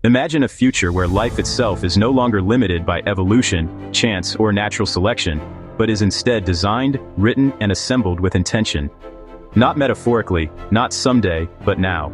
Imagine a future where life itself is no longer limited by evolution, chance, or natural selection, but is instead designed, written, and assembled with intention. Not metaphorically, not someday, but now.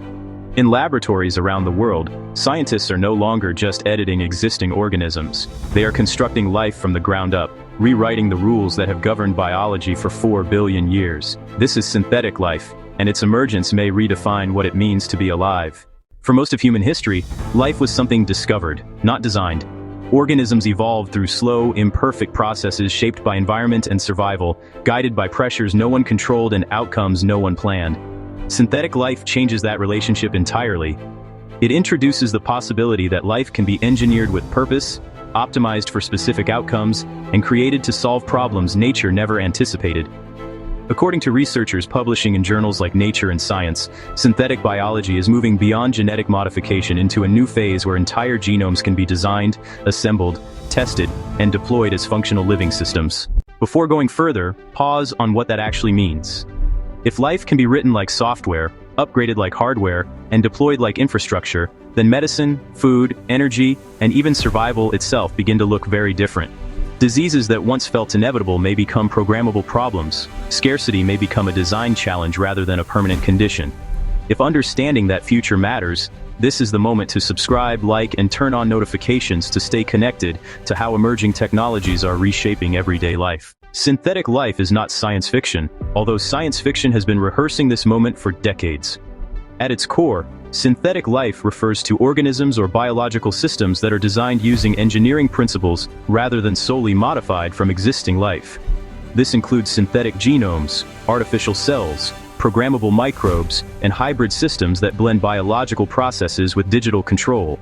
In laboratories around the world, scientists are no longer just editing existing organisms. They are constructing life from the ground up, rewriting the rules that have governed biology for 4 billion years. This is synthetic life, and its emergence may redefine what it means to be alive. For most of human history, life was something discovered, not designed. Organisms evolved through slow, imperfect processes shaped by environment and survival, guided by pressures no one controlled and outcomes no one planned. Synthetic life changes that relationship entirely. It introduces the possibility that life can be engineered with purpose, optimized for specific outcomes, and created to solve problems nature never anticipated. According to researchers publishing in journals like Nature and Science, synthetic biology is moving beyond genetic modification into a new phase where entire genomes can be designed, assembled, tested, and deployed as functional living systems. Before going further, pause on what that actually means. If life can be written like software, upgraded like hardware, and deployed like infrastructure, then medicine, food, energy, and even survival itself begin to look very different. Diseases that once felt inevitable may become programmable problems. Scarcity may become a design challenge rather than a permanent condition. If understanding that future matters, this is the moment to subscribe, like, and turn on notifications to stay connected to how emerging technologies are reshaping everyday life. Synthetic life is not science fiction, although science fiction has been rehearsing this moment for decades. At its core, synthetic life refers to organisms or biological systems that are designed using engineering principles rather than solely modified from existing life. This includes synthetic genomes, artificial cells, programmable microbes, and hybrid systems that blend biological processes with digital control.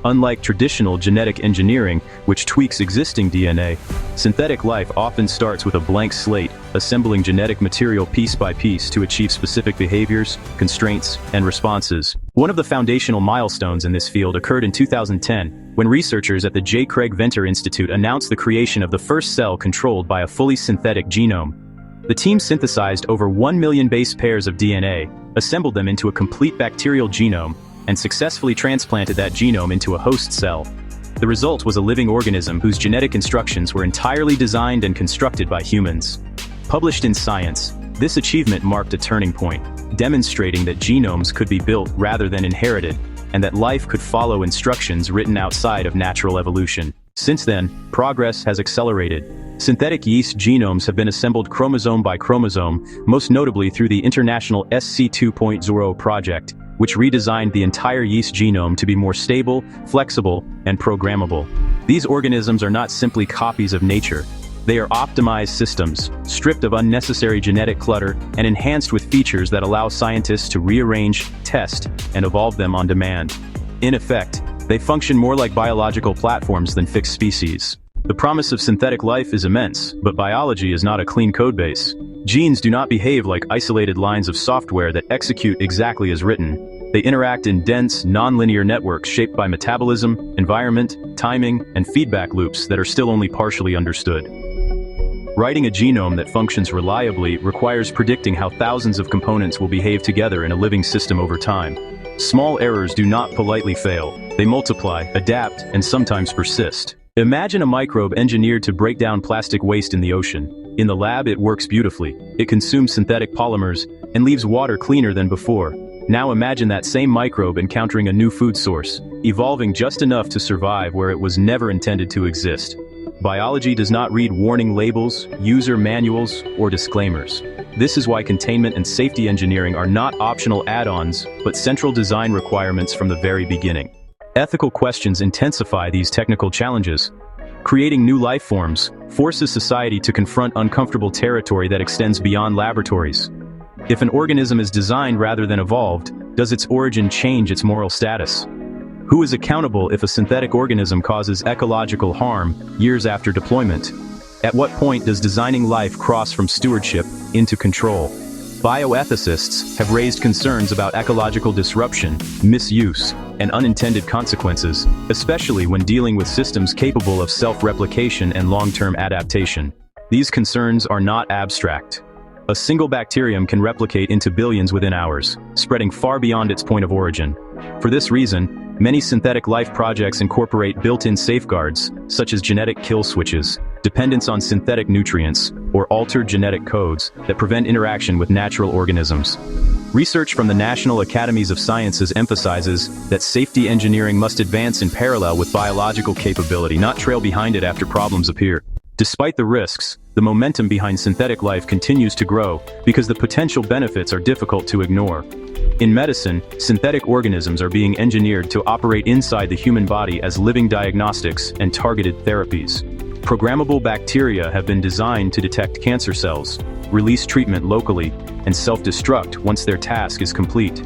Unlike traditional genetic engineering, which tweaks existing DNA, synthetic life often starts with a blank slate, assembling genetic material piece by piece to achieve specific behaviors, constraints, and responses. One of the foundational milestones in this field occurred in 2010, when researchers at the J. Craig Venter Institute announced the creation of the first cell controlled by a fully synthetic genome. The team synthesized over 1 million base pairs of DNA, assembled them into a complete bacterial genome, and successfully transplanted that genome into a host cell. The result was a living organism whose genetic instructions were entirely designed and constructed by humans. Published in Science, this achievement marked a turning point, demonstrating that genomes could be built rather than inherited, and that life could follow instructions written outside of natural evolution. Since then, progress has accelerated. Synthetic yeast genomes have been assembled chromosome by chromosome, most notably through the International SC 2.0 project, which redesigned the entire yeast genome to be more stable, flexible, and programmable. These organisms are not simply copies of nature. They are optimized systems, stripped of unnecessary genetic clutter, and enhanced with features that allow scientists to rearrange, test, and evolve them on demand. In effect, they function more like biological platforms than fixed species. The promise of synthetic life is immense, but biology is not a clean codebase. Genes do not behave like isolated lines of software that execute exactly as written. They interact in dense, nonlinear networks shaped by metabolism, environment, timing, and feedback loops that are still only partially understood. Writing a genome that functions reliably requires predicting how thousands of components will behave together in a living system over time. Small errors do not politely fail. They multiply, adapt, and sometimes persist. Imagine a microbe engineered to break down plastic waste in the ocean. In the lab, it works beautifully. It consumes synthetic polymers and leaves water cleaner than before. Now imagine that same microbe encountering a new food source, evolving just enough to survive where it was never intended to exist. Biology does not read warning labels, user manuals, or disclaimers. This is why containment and safety engineering are not optional add-ons, but central design requirements from the very beginning. Ethical questions intensify these technical challenges. Creating new life forms forces society to confront uncomfortable territory that extends beyond laboratories. If an organism is designed rather than evolved, does its origin change its moral status? Who is accountable if a synthetic organism causes ecological harm years after deployment? At what point does designing life cross from stewardship into control? Bioethicists have raised concerns about ecological disruption, misuse, and unintended consequences, especially when dealing with systems capable of self-replication and long-term adaptation. These concerns are not abstract. A single bacterium can replicate into billions within hours, spreading far beyond its point of origin. For this reason, Many synthetic life projects incorporate built-in safeguards, such as genetic kill switches, dependence on synthetic nutrients, or altered genetic codes that prevent interaction with natural organisms. Research from the National Academies of Sciences emphasizes that safety engineering must advance in parallel with biological capability, not trail behind it after problems appear. Despite the risks, the momentum behind synthetic life continues to grow because the potential benefits are difficult to ignore. In medicine, synthetic organisms are being engineered to operate inside the human body as living diagnostics and targeted therapies. Programmable bacteria have been designed to detect cancer cells, release treatment locally, and self-destruct once their task is complete.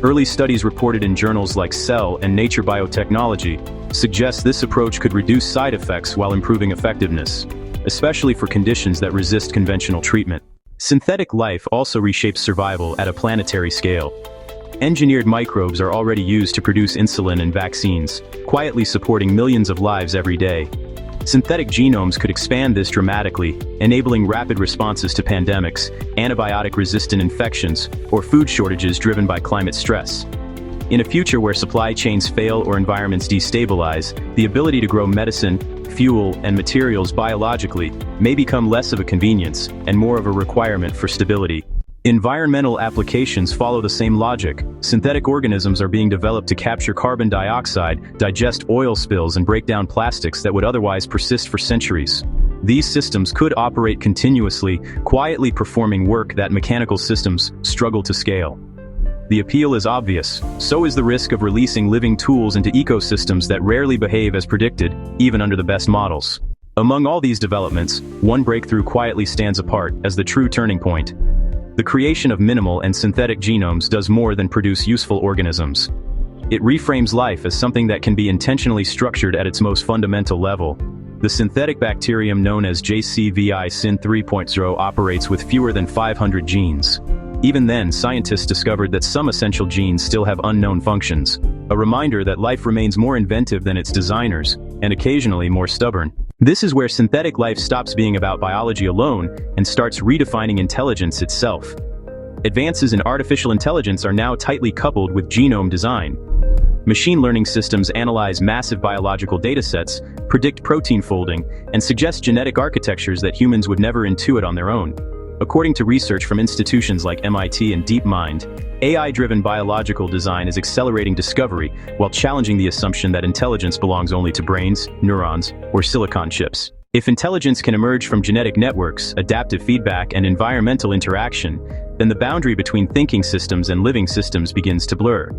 Early studies reported in journals like Cell and Nature Biotechnology suggest this approach could reduce side effects while improving effectiveness, especially for conditions that resist conventional treatment. Synthetic life also reshapes survival at a planetary scale. Engineered microbes are already used to produce insulin and vaccines, quietly supporting millions of lives every day. Synthetic genomes could expand this dramatically, enabling rapid responses to pandemics, antibiotic-resistant infections, or food shortages driven by climate stress. In a future where supply chains fail or environments destabilize, the ability to grow medicine, fuel, and materials biologically may become less of a convenience and more of a requirement for stability. Environmental applications follow the same logic. Synthetic organisms are being developed to capture carbon dioxide, digest oil spills, and break down plastics that would otherwise persist for centuries. These systems could operate continuously, quietly performing work that mechanical systems struggle to scale. The appeal is obvious. So is the risk of releasing living tools into ecosystems that rarely behave as predicted, even under the best models. Among all these developments, one breakthrough quietly stands apart as the true turning point. The creation of minimal and synthetic genomes does more than produce useful organisms. It reframes life as something that can be intentionally structured at its most fundamental level. The synthetic bacterium known as JCVI Syn 3.0 operates with fewer than 500 genes. Even then, scientists discovered that some essential genes still have unknown functions, a reminder that life remains more inventive than its designers, and occasionally more stubborn. This is where synthetic life stops being about biology alone and starts redefining intelligence itself. Advances in artificial intelligence are now tightly coupled with genome design. Machine learning systems analyze massive biological datasets, predict protein folding, and suggest genetic architectures that humans would never intuit on their own. According to research from institutions like MIT and DeepMind, AI-driven biological design is accelerating discovery while challenging the assumption that intelligence belongs only to brains, neurons, or silicon chips. If intelligence can emerge from genetic networks, adaptive feedback, and environmental interaction, then the boundary between thinking systems and living systems begins to blur.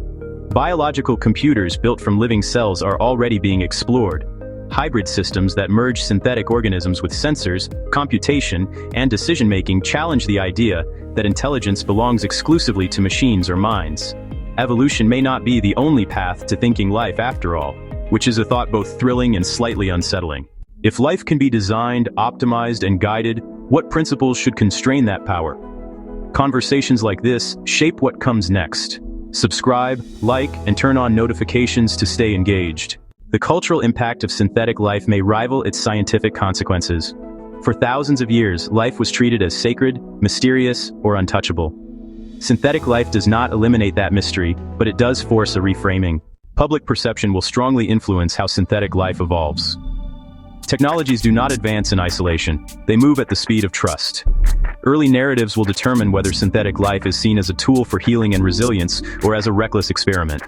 Biological computers built from living cells are already being explored. Hybrid systems that merge synthetic organisms with sensors, computation, and decision-making challenge the idea that intelligence belongs exclusively to machines or minds. Evolution may not be the only path to thinking life after all, which is a thought both thrilling and slightly unsettling. If life can be designed, optimized, and guided, what principles should constrain that power? Conversations like this shape what comes next. Subscribe, like, and turn on notifications to stay engaged. The cultural impact of synthetic life may rival its scientific consequences. For thousands of years, life was treated as sacred, mysterious, or untouchable. Synthetic life does not eliminate that mystery, but it does force a reframing. Public perception will strongly influence how synthetic life evolves. Technologies do not advance in isolation. They move at the speed of trust. Early narratives will determine whether synthetic life is seen as a tool for healing and resilience or as a reckless experiment.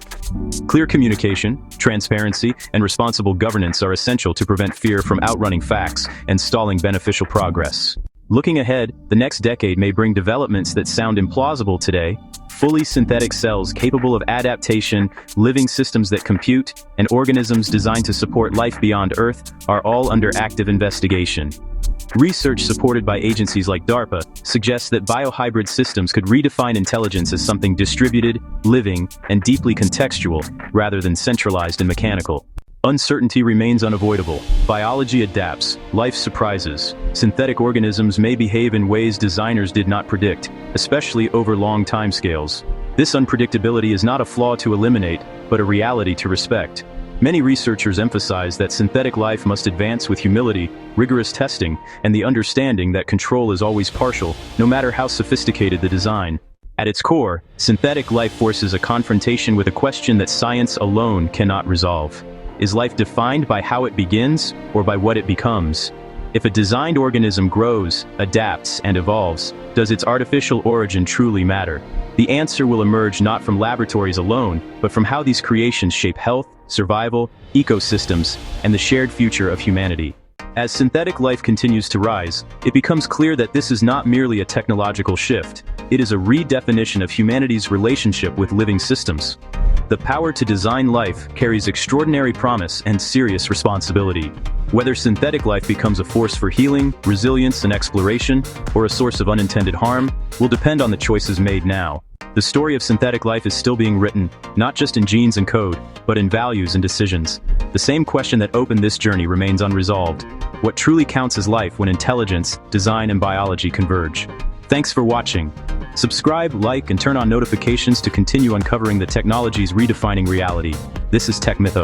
Clear communication, transparency, and responsible governance are essential to prevent fear from outrunning facts and stalling beneficial progress. Looking ahead, the next decade may bring developments that sound implausible today. Fully synthetic cells capable of adaptation, living systems that compute, and organisms designed to support life beyond Earth are all under active investigation. Research supported by agencies like DARPA suggests that biohybrid systems could redefine intelligence as something distributed, living, and deeply contextual, rather than centralized and mechanical. Uncertainty remains unavoidable. Biology adapts, life surprises. Synthetic organisms may behave in ways designers did not predict, especially over long timescales. This unpredictability is not a flaw to eliminate, but a reality to respect. Many researchers emphasize that synthetic life must advance with humility, rigorous testing, and the understanding that control is always partial, no matter how sophisticated the design. At its core, synthetic life forces a confrontation with a question that science alone cannot resolve. Is life defined by how it begins, or by what it becomes? If a designed organism grows, adapts, and evolves, does its artificial origin truly matter? The answer will emerge not from laboratories alone, but from how these creations shape health, survival, ecosystems, and the shared future of humanity. As synthetic life continues to rise, it becomes clear that this is not merely a technological shift. It is a redefinition of humanity's relationship with living systems. The power to design life carries extraordinary promise and serious responsibility. Whether synthetic life becomes a force for healing, resilience, and exploration, or a source of unintended harm, will depend on the choices made now. The story of synthetic life is still being written, not just in genes and code, but in values and decisions. The same question that opened this journey remains unresolved. What truly counts as life when intelligence, design, and biology converge? Thanks for watching. Subscribe, like, and turn on notifications to continue uncovering the technologies redefining reality. This is Tech Mythos.